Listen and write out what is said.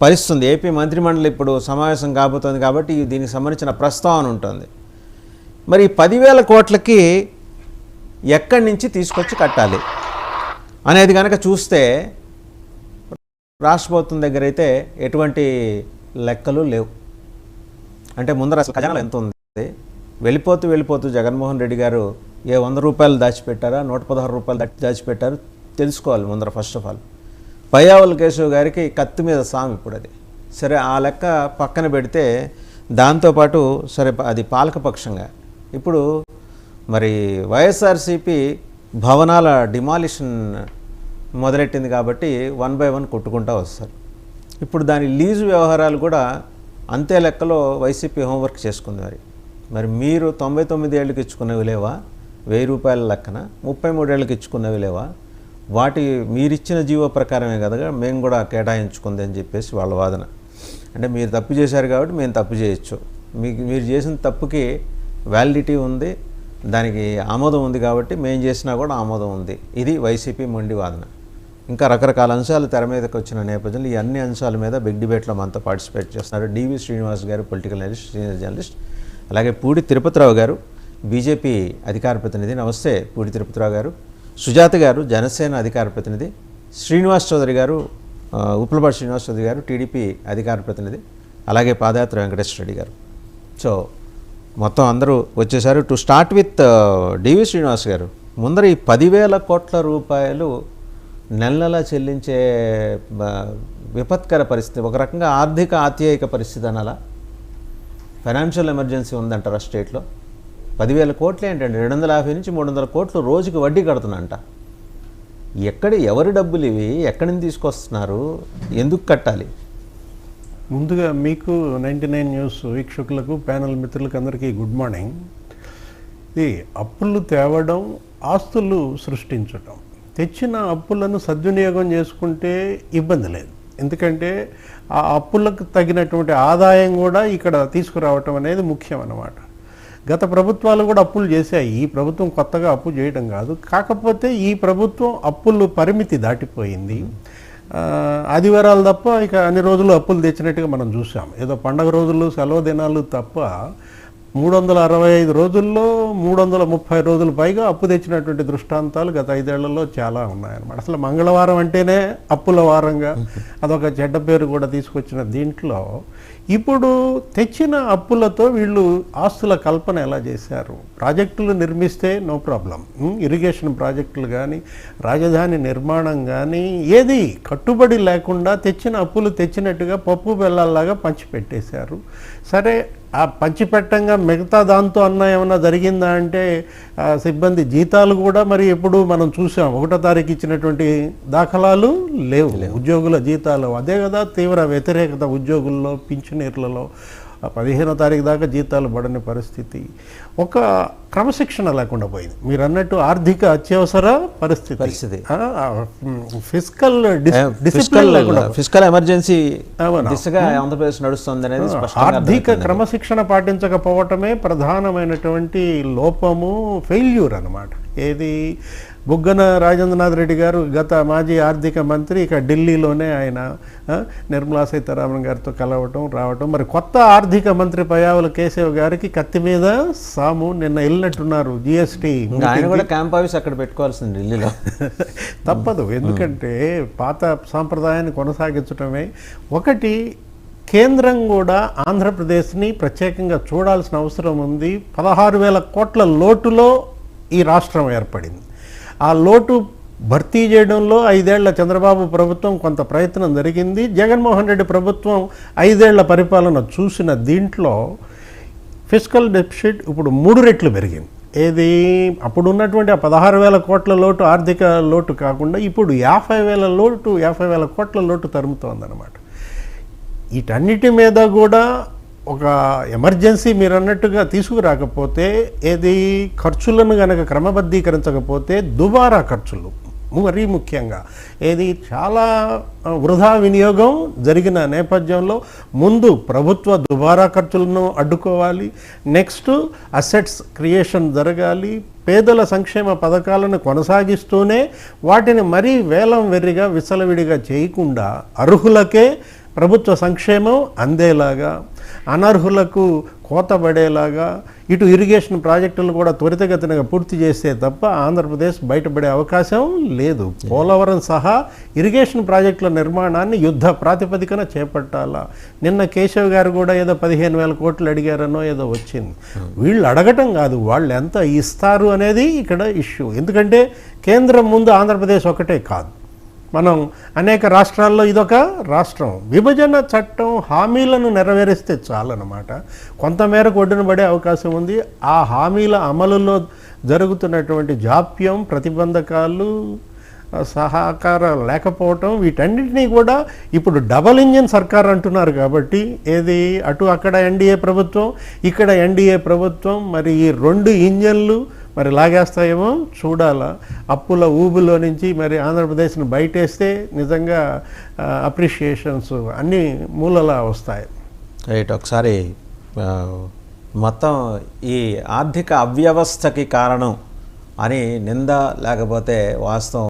పరిస్థితి ఉంది. ఏపీ మంత్రిమండలి ఇప్పుడు సమావేశం కాబోతోంది కాబట్టి దీనికి సంబంధించిన ప్రస్తావన ఉంటుంది. మరి 10,000 కోట్లకి ఎక్కడి నుంచి తీసుకొచ్చి కట్టాలి అనేది కనుక చూస్తే రాష్ట్ర ప్రభుత్వం దగ్గర అయితే ఎటువంటి లెక్కలు లేవు. అంటే ముందర అసలు ఖజానాలో ఎంత ఉంది, వెళ్ళిపోతూ జగన్మోహన్ రెడ్డి గారు ఏ 100 రూపాయలు దాచిపెట్టారా, 116 రూపాయలు దాచిపెట్టారు తెలుసుకోవాలి ముందర. First of all Payyavula Keshav గారికి కత్తి మీద సాము ఇప్పుడు అది. సరే ఆ లెక్క పక్కన పెడితే దాంతోపాటు సరే అది పాలకపక్షంగా ఇప్పుడు మరి వైఎస్ఆర్సీపీ భవనాల డిమాలిషన్ మొదలెట్టింది కాబట్టి 1 by 1 కొట్టుకుంటూ వస్తారు. ఇప్పుడు దాని లీజు వ్యవహారాలు కూడా అంతే లెక్కలో వైసీపీ హోంవర్క్ చేసుకుంది. మరి మీరు 99 ఏళ్ళకి ఇచ్చుకున్నవి లేవా, 1000 రూపాయల లెక్కన 33 ఏళ్ళకి ఇచ్చుకున్నవి లేవా, వాటి మీరిచ్చిన జీవో ప్రకారమే కదా మేము కూడా కేటాయించుకుంది అని చెప్పేసి వాళ్ళ వాదన. అంటే మీరు తప్పు చేశారు కాబట్టి మేము తప్పు చేయొచ్చు, మీరు చేసిన తప్పుకి వ్యాలిడిటీ ఉంది, దానికి ఆమోదం ఉంది కాబట్టి మేము చేసినా కూడా ఆమోదం ఉంది. ఇది వైసీపీ మొండి వాదన. ఇంకా రకరకాల అంశాలు తెర మీదకి వచ్చిన నేపథ్యంలో ఈ అన్ని అంశాల మీద బిగ్ డిబేట్లో మనతో పార్టిసిపేట్ చేస్తున్నారు డివి శ్రీనివాస్ గారు, పొలిటికల్ అనలిస్ట్, సీనియర్ జర్నలిస్ట్, అలాగే పూడి తిరుపతిరావు గారు, బీజేపీ అధికార ప్రతినిధి. నమస్తే పూడి తిరుపతిరావు గారు. సుజాత గారు, జనసేన అధికార ప్రతినిధి. శ్రీనివాస్ చౌదరి గారు, ఉప్పలపాటి శ్రీనివాస్ చౌదరి గారు, టీడీపీ అధికార ప్రతినిధి. అలాగే పాదయాత్ర వెంకటేశ్వర రెడ్డి గారు. సో మొత్తం అందరూ వచ్చేసారు. టు స్టార్ట్ విత్ డివి శ్రీనివాస్ గారు, ముందర ఈ 10,000 కోట్ల రూపాయలు నెల చెల్లించే విపత్కర పరిస్థితి, ఒక రకంగా ఆర్థిక ఆత్యాయిక పరిస్థితి అనాలా, ఫైనాన్షియల్ ఎమర్జెన్సీ ఉందంటారా స్టేట్లో? 10,000 కోట్లు ఏంటండి, 250 నుంచి 300 కోట్లు రోజుకి వడ్డీ కడుతున్నంట. ఎవరి డబ్బులు ఇవి, ఎక్కడి నుంచి తీసుకొస్తున్నారు, ఎందుకు కట్టాలి? ముందుగా మీకు 99 న్యూస్ వీక్షకులకు, ప్యానల్ మిత్రులకు అందరికీ గుడ్ మార్నింగ్. ఇది అప్పులు తేవడం, ఆస్తులు సృష్టించడం, తెచ్చిన అప్పులను సద్వినియోగం చేసుకుంటే ఇబ్బంది లేదు. ఎందుకంటే ఆ అప్పులకు తగినటువంటి ఆదాయం కూడా ఇక్కడ తీసుకురావటం అనేది ముఖ్యం అన్నమాట. గత ప్రభుత్వాలు కూడా అప్పులు చేశాయి, ఈ ప్రభుత్వం కొత్తగా అప్పు చేయడం కాదు. కాకపోతే ఈ ప్రభుత్వం అప్పులు పరిమితి దాటిపోయింది. ఆదివారాలు తప్ప ఇక అన్ని రోజులు అప్పులు తెచ్చినట్టుగా మనం చూసాం. ఏదో పండగ రోజులు, సెలవు దినాలు తప్ప 365 రోజుల్లో 330 రోజులు పైగా అప్పు తెచ్చినటువంటి దృష్టాంతాలు గత 5 ఏళ్లలో చాలా ఉన్నాయన్నమాట. అసలు మంగళవారం అంటేనే అప్పుల వారంగా అదొక చెడ్డ పేరు కూడా తీసుకొచ్చిన దీంట్లో ఇప్పుడు తెచ్చిన అప్పులతో వీళ్ళు ఆస్తుల కల్పన ఎలా చేశారు? ప్రాజెక్టులు నిర్మిస్తే నో ప్రాబ్లం, ఇరిగేషన్ ప్రాజెక్టులు కానీ, రాజధాని నిర్మాణం కానీ ఏది కట్టుబడి లేకుండా తెచ్చిన అప్పులు తెచ్చినట్టుగా పప్పు బెల్లాల్లాగా పంచిపెట్టేశారు. సరే, ఆ పంచిపెట్టంగా మిగతా దాంతో అన్న ఏమన్నా జరిగిందా అంటే సిబ్బంది జీతాలు కూడా మరి ఎప్పుడు మనం చూసాం, 1వ తారీఖు ఇచ్చినటువంటి దాఖలాలు లేవు. ఉద్యోగుల జీతాలు అదే కదా తీవ్ర వ్యతిరేకత ఉద్యోగుల్లో, పింఛనీర్లలో. 15వ తారీఖు దాకా జీతాలు పడని పరిస్థితి, ఒక క్రమశిక్షణ లేకుండా పోయింది. మీరు అన్నట్టు ఆర్థిక అత్యవసర పరిస్థితి, ఫిస్కల్ ఎమర్జెన్సీ దిశగా ఆంధ్రప్రదేశ్ నడుస్తుంది అనేది ఆర్థిక క్రమశిక్షణ పాటించకపోవటమే ప్రధానమైనటువంటి లోపము, ఫెయిల్యూర్ అన్నమాట. ఏది బుగ్గన రాజేంద్రనాథ్ రెడ్డి గారు గత మాజీ ఆర్థిక మంత్రి ఇక ఢిల్లీలోనే ఆయన నిర్మలా సీతారామన్ గారితో కలవటం రావటం. మరి కొత్త ఆర్థిక మంత్రి పయ్యావుల కేశవ్ గారికి కత్తి మీద సాము. నిన్న వెళ్ళినట్టున్నారు జిఎస్టీ, ఆయన కూడా క్యాంప్ ఆఫీస్ అక్కడ పెట్టుకోవాల్సింది ఢిల్లీలో. తప్పదు, ఎందుకంటే పాత సాంప్రదాయాన్ని కొనసాగించడమే. ఒకటి, కేంద్రం కూడా ఆంధ్రప్రదేశ్ని ప్రత్యేకంగా చూడాల్సిన అవసరం ఉంది. 16,000 కోట్ల లోటులో ఈ రాష్ట్రం ఏర్పడింది. ఆ లోటు భర్తీ చేయడంలో 5 ఏళ్ల చంద్రబాబు ప్రభుత్వం కొంత ప్రయత్నం జరిగింది. జగన్మోహన్ రెడ్డి ప్రభుత్వం 5 ఏళ్ల పరిపాలన చూసిన దీంట్లో ఫిస్కల్ డెఫిసిట్ ఇప్పుడు 3 రెట్లు పెరిగింది. ఏది అప్పుడు ఉన్నటువంటి ఆ 16,000 కోట్ల లోటు ఆర్థిక లోటు కాకుండా ఇప్పుడు 50,000 కోట్ల లోటు తరుముతోందన్నమాట. వీటన్నిటి మీద కూడా ఒక ఎమర్జెన్సీ మీరు అన్నట్టుగా తీసుకురాకపోతే, ఏది ఖర్చులను కనుక క్రమబద్ధీకరించకపోతే దుబారా ఖర్చులు మరీ ముఖ్యంగా ఏది చాలా వృధా వినియోగం జరిగిన నేపథ్యంలో ముందు ప్రభుత్వ దుబారా ఖర్చులను అడ్డుకోవాలి. నెక్స్ట్ అసెట్స్ క్రియేషన్ జరగాలి. పేదల సంక్షేమ పథకాలను కొనసాగిస్తూనే వాటిని మరీ వేలం వెర్రిగా విచ్చలవిడిగా చేయకుండా అర్హులకే ప్రభుత్వ సంక్షేమం అందేలాగా, అనర్హులకు కోత పడేలాగా, ఇటు ఇరిగేషన్ ప్రాజెక్టులు కూడా త్వరితగతిన పూర్తి చేస్తే తప్ప ఆంధ్రప్రదేశ్ బయటపడే అవకాశం లేదు. పోలవరం సహా ఇరిగేషన్ ప్రాజెక్టుల నిర్మాణాన్ని యుద్ధ ప్రాతిపదికన చేపట్టాలా. నిన్న కేశవ్ గారు కూడా ఏదో 15,000 కోట్లు అడిగారనో ఏదో వచ్చింది. వీళ్ళు అడగటం కాదు, వాళ్ళు ఎంత ఇస్తారు అనేది ఇక్కడ ఇష్యూ. ఎందుకంటే కేంద్రం ముందు ఆంధ్రప్రదేశ్ ఒకటే కాదు, మనం అనేక రాష్ట్రాల్లో ఇదొక రాష్ట్రం. విభజన చట్టం హామీలను నెరవేరిస్తే చాలన్నమాట. కొంతమేరకు ఒడ్డున పడే అవకాశం ఉంది. ఆ హామీల అమలులో జరుగుతున్నటువంటి జాప్యం, ప్రతిబంధకాలు, సహకారం లేకపోవటం, వీటన్నిటినీ కూడా ఇప్పుడు డబల్ ఇంజిన్ సర్కార్ అంటున్నారు. కాబట్టి ఏది అటు అక్కడ ఎన్డీఏ ప్రభుత్వం, ఇక్కడ ఎన్డీఏ ప్రభుత్వం, మరి ఈ 2 ఇంజన్లు మరి లాగేస్తాయేమో చూడాలా. అప్పుల ఊబులో నుంచి మరి ఆంధ్రప్రదేశ్ని బయటేస్తే నిజంగా అప్రిషియేషన్స్ అన్ని మూలలా వస్తాయి. రైట్. ఒకసారి మొత్తం ఈ ఆర్థిక అవ్యవస్థకి కారణం అని నింద లేకపోతే వాస్తవం